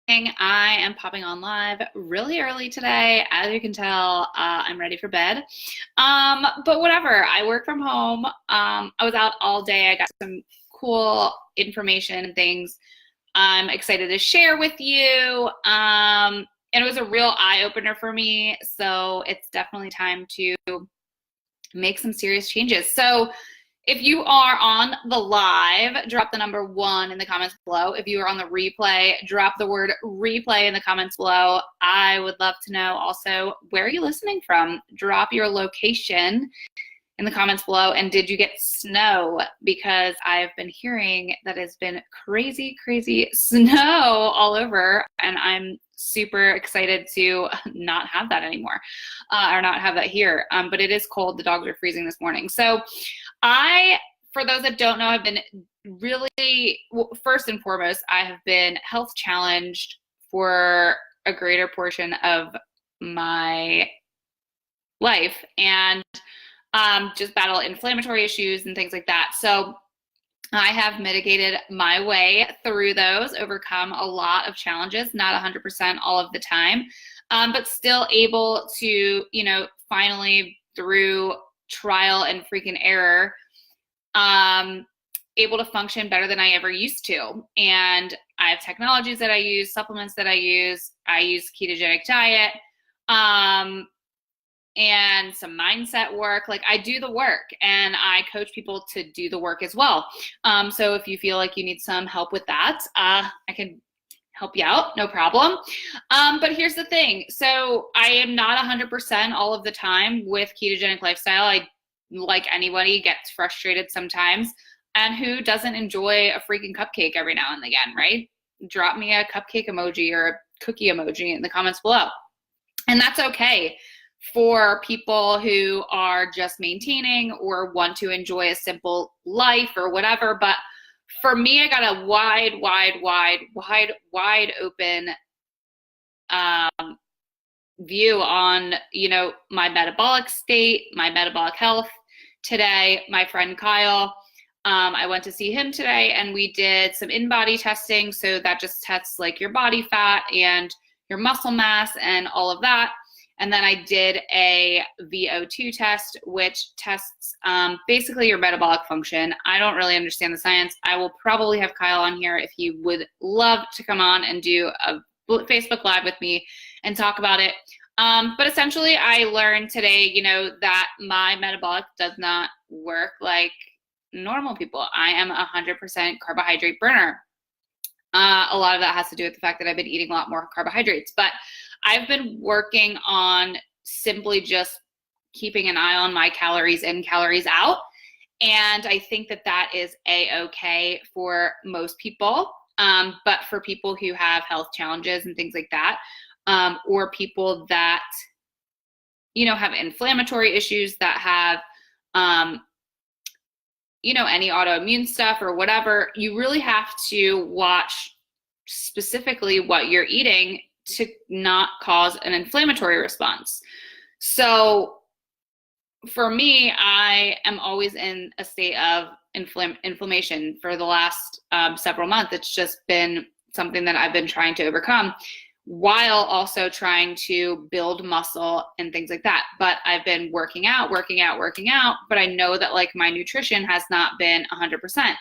I am popping on live really early today. As you can tell, I'm ready for bed. But whatever, I work from home. I was out all day. I got some cool information and things I'm excited to share with you. And it was a real eye-opener for me. So it's definitely time to make some serious changes. So if you are on the live, drop the number 1 in the comments below. If you are on the replay, drop the word replay in the comments below. I would love to know also, where are you listening from? Drop your location in the comments below. And did you get snow? Because I've been hearing that it's been crazy, crazy snow all over. And I'm super excited to not have that anymore, or not have that here. But it is cold. The dogs are freezing this morning. So for those that don't know, I've been really, first and foremost, I have been health challenged for a greater portion of my life, and just battle inflammatory issues and things like that. So I have mitigated my way through those, overcome a lot of challenges, not 100% all of the time, but still able to, finally through trial and freaking error, able to function better than I ever used to. And I have technologies that I use, supplements that I use ketogenic diet, and some mindset work. Like, I do the work, and I coach people to do the work as well. So if you feel like you need some help with that, I can help you out, no problem. But here's the thing. So I am not 100% all of the time with ketogenic lifestyle. I, like anybody, gets frustrated sometimes. And who doesn't enjoy a freaking cupcake every now and again, right? Drop me a cupcake emoji or a cookie emoji in the comments below. And that's okay for people who are just maintaining or want to enjoy a simple life or whatever. But for me, I got a wide open view on, my metabolic state, my metabolic health today. My friend Kyle, I went to see him today, and we did some in-body testing. So that just tests like your body fat and your muscle mass and all of that. And then I did a VO2 test, which tests basically your metabolic function. I don't really understand the science. I will probably have Kyle on here if he would love to come on and do a Facebook Live with me and talk about it. But essentially, I learned today, that my metabolic does not work like normal people. I am 100% carbohydrate burner. A lot of that has to do with the fact that I've been eating a lot more carbohydrates, but I've been working on simply just keeping an eye on my calories in, calories out. And I think that that is a-okay for most people. But for people who have health challenges and things like that, or people that, have inflammatory issues, that have, any autoimmune stuff or whatever, you really have to watch specifically what you're eating to not cause an inflammatory response. So for me, I am always in a state of inflammation for the last several months. It's just been something that I've been trying to overcome, while also trying to build muscle and things like that. But I've been working out, but I know that like my nutrition has not been 100%.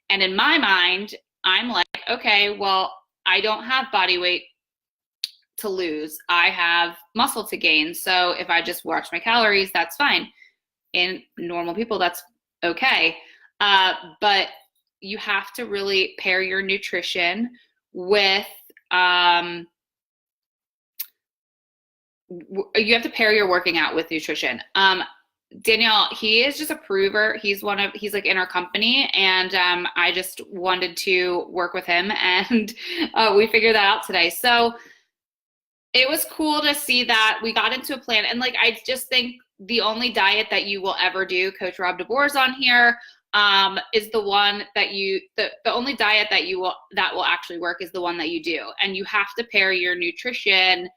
And in my mind, I'm like, okay, well, I don't have body weight to lose. I have muscle to gain. So if I just watch my calories, that's fine. In normal people, that's okay. But you have to really pair your nutrition with, you have to pair your working out with nutrition. Danielle, he is just a prover. He's like in our company, and I just wanted to work with him, and we figured that out today. So it was cool to see that we got into a plan. And like, I just think the only diet that you will ever do, Coach Rob DeBoer's on here, is the one that the only diet that will actually work is the one that you do. And you have to pair your nutrition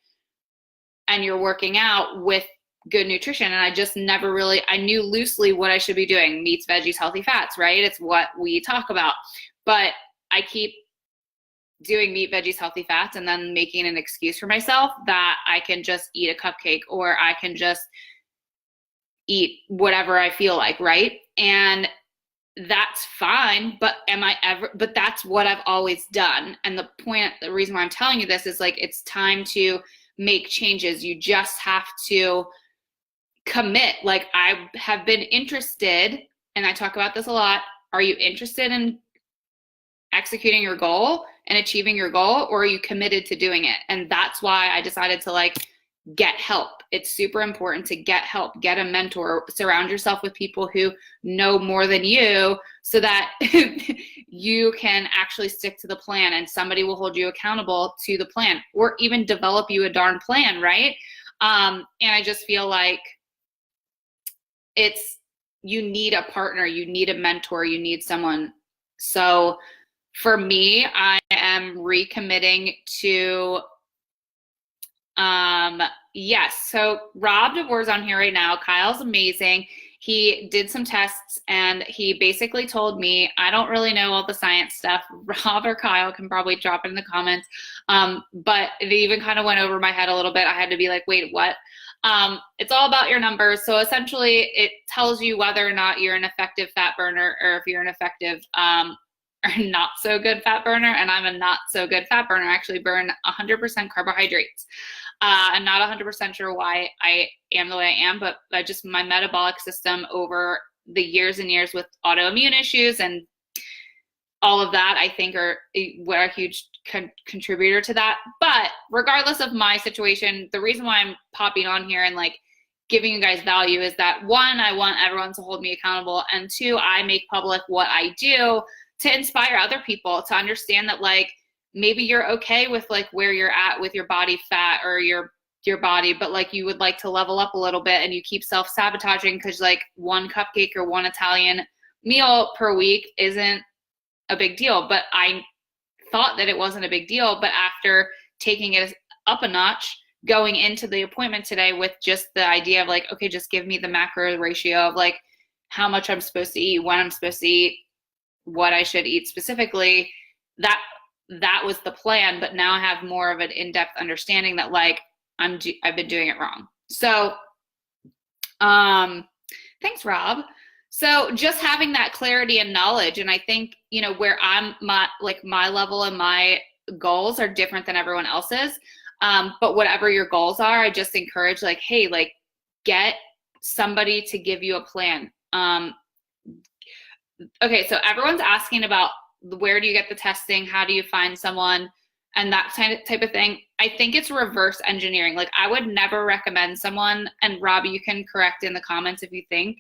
and your working out with good nutrition. And I just never really, I knew loosely what I should be doing: meats, veggies, healthy fats, right? It's what we talk about. But I keep doing meat, veggies, healthy fats, and then making an excuse for myself that I can just eat a cupcake or I can just eat whatever I feel like, right? And that's fine, but but that's what I've always done. And the reason why I'm telling you this is like, it's time to make changes. You just have to commit. Like, I have been interested, and I talk about this a lot. Are you interested in executing your goal and achieving your goal, or are you committed to doing it? And that's why I decided to like get help. It's super important to get help, get a mentor, surround yourself with people who know more than you so that you can actually stick to the plan, and somebody will hold you accountable to the plan, or even develop you a darn plan, right? And I just feel like you need a partner, you need a mentor, you need someone. So for me, I am recommitting to, yes. So Rob DeVore's on here right now. Kyle's amazing. He did some tests and he basically told me, I don't really know all the science stuff. Rob or Kyle can probably drop it in the comments. But it even kind of went over my head a little bit. I had to be like, wait, what? It's all about your numbers. So essentially it tells you whether or not you're an effective fat burner, or if you're an effective, or not so good fat burner. And I'm a not so good fat burner. I actually burn 100% carbohydrates. I'm not 100% sure why I am the way I am, but just my metabolic system over the years and years with autoimmune issues and all of that, I think are a huge contributor to that. But regardless of my situation, the reason why I'm popping on here and like giving you guys value is that, one, I want everyone to hold me accountable, and two, I make public what I do to inspire other people to understand that like, maybe you're okay with like where you're at with your body fat or your body, but like you would like to level up a little bit, and you keep self-sabotaging because like one cupcake or one Italian meal per week isn't a big deal. But I thought that it wasn't a big deal, but after taking it up a notch, going into the appointment today with just the idea of like, okay, just give me the macro ratio of like how much I'm supposed to eat, when I'm supposed to eat, what I should eat specifically, that was the plan. But now I have more of an in-depth understanding that like I've been doing it wrong. So thanks, Rob. So just having that clarity and knowledge, and I think, you know, where my level and my goals are different than everyone else's. But whatever your goals are, I just encourage like, hey, like get somebody to give you a plan. Okay, so everyone's asking about where do you get the testing? How do you find someone? And that type of thing. I think it's reverse engineering. Like, I would never recommend someone, and Robbie, you can correct in the comments if you think,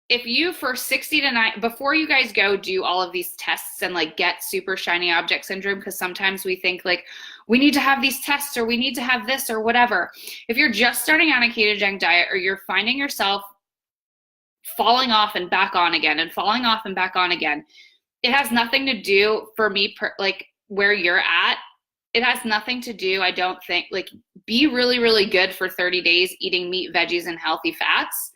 if you for 60 to 90, before you guys go do all of these tests and like get super shiny object syndrome, because sometimes we think like we need to have these tests or we need to have this or whatever. If you're just starting on a ketogenic diet, or you're finding yourself falling off and back on again and falling off and back on again, it has nothing to do for me, like where you're at. It has nothing to do, I don't think, like be really, really good for 30 days eating meat, veggies, and healthy fats,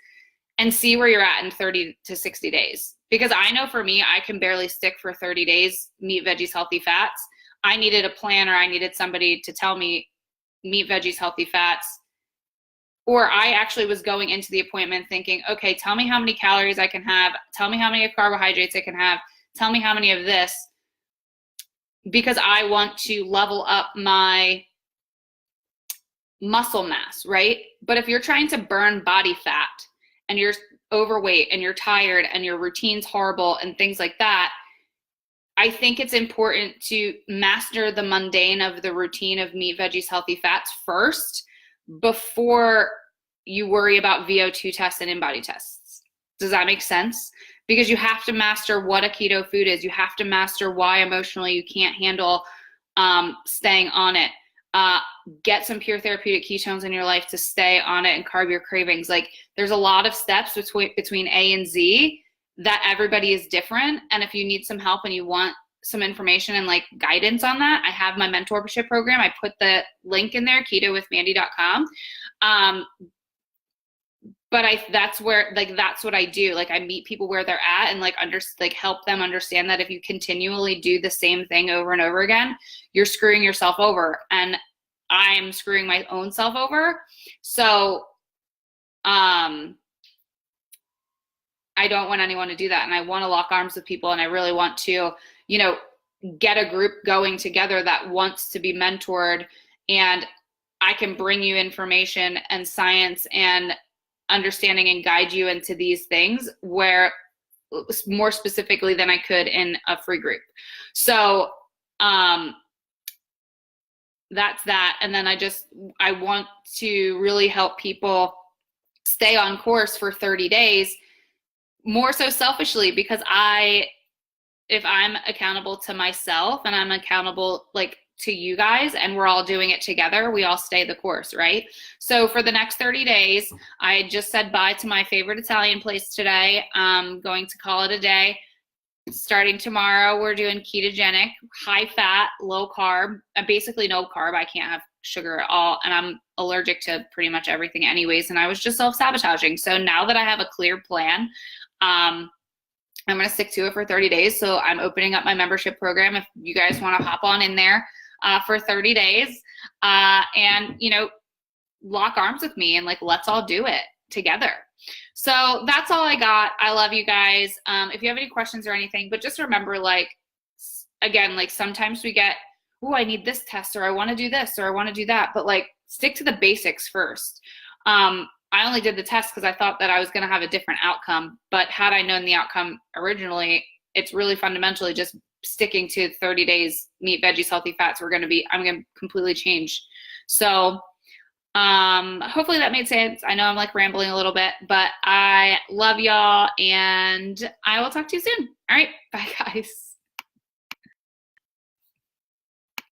and see where you're at in 30 to 60 days. Because I know for me, I can barely stick for 30 days, meat, veggies, healthy fats. I needed a plan, or I needed somebody to tell me meat, veggies, healthy fats. Or I actually was going into the appointment thinking, okay, tell me how many calories I can have. Tell me how many carbohydrates I can have. Tell me how many of this, because I want to level up my muscle mass, right? But if you're trying to burn body fat and you're overweight and you're tired and your routine's horrible and things like that, I think it's important to master the mundane of the routine of meat, veggies, healthy fats first before you worry about VO2 tests and in-body tests. Does that make sense? Because you have to master what a keto food is. You have to master why emotionally you can't handle staying on it. Get some pure therapeutic ketones in your life to stay on it and curb your cravings. Like, there's a lot of steps between A and Z that everybody is different. And if you need some help and you want some information and like guidance on that, I have my mentorship program. I put the link in there, ketowithmandy.com. but that's where, like, that's what I do. Like, I meet people where they're at and like help them understand that if you continually do the same thing over and over again, you're screwing yourself over, and I'm screwing my own self over. So, I don't want anyone to do that. And I want to lock arms with people. And I really want to, you know, get a group going together that wants to be mentored, and I can bring you information and science and understanding and guide you into these things where more specifically than I could in a free group. So that's that. And then I want to really help people stay on course for 30 days, more so selfishly, because if I'm accountable to myself and I'm accountable like to you guys, and we're all doing it together, we all stay the course, right? So for the next 30 days, I just said bye to my favorite Italian place today. I'm going to call it a day. Starting tomorrow, we're doing ketogenic, high fat, low carb, basically no carb. I can't have sugar at all, and I'm allergic to pretty much everything anyways, and I was just self-sabotaging. So now that I have a clear plan, I'm going to stick to it for 30 days. So I'm opening up my membership program if you guys want to hop on in there for 30 days and, you know, lock arms with me and like, let's all do it together. So that's all I got. I love you guys. If you have any questions or anything, but just remember, like, again, like sometimes we get, oh, I need this test, or I want to do this, or I want to do that. But like, stick to the basics first. I only did the test because I thought that I was going to have a different outcome. But had I known the outcome originally, it's really fundamentally just sticking to 30 days, meat, veggies, healthy fats. I'm going to completely change. So hopefully that made sense. I know I'm like rambling a little bit, but I love y'all, and I will talk to you soon. All right. Bye, guys.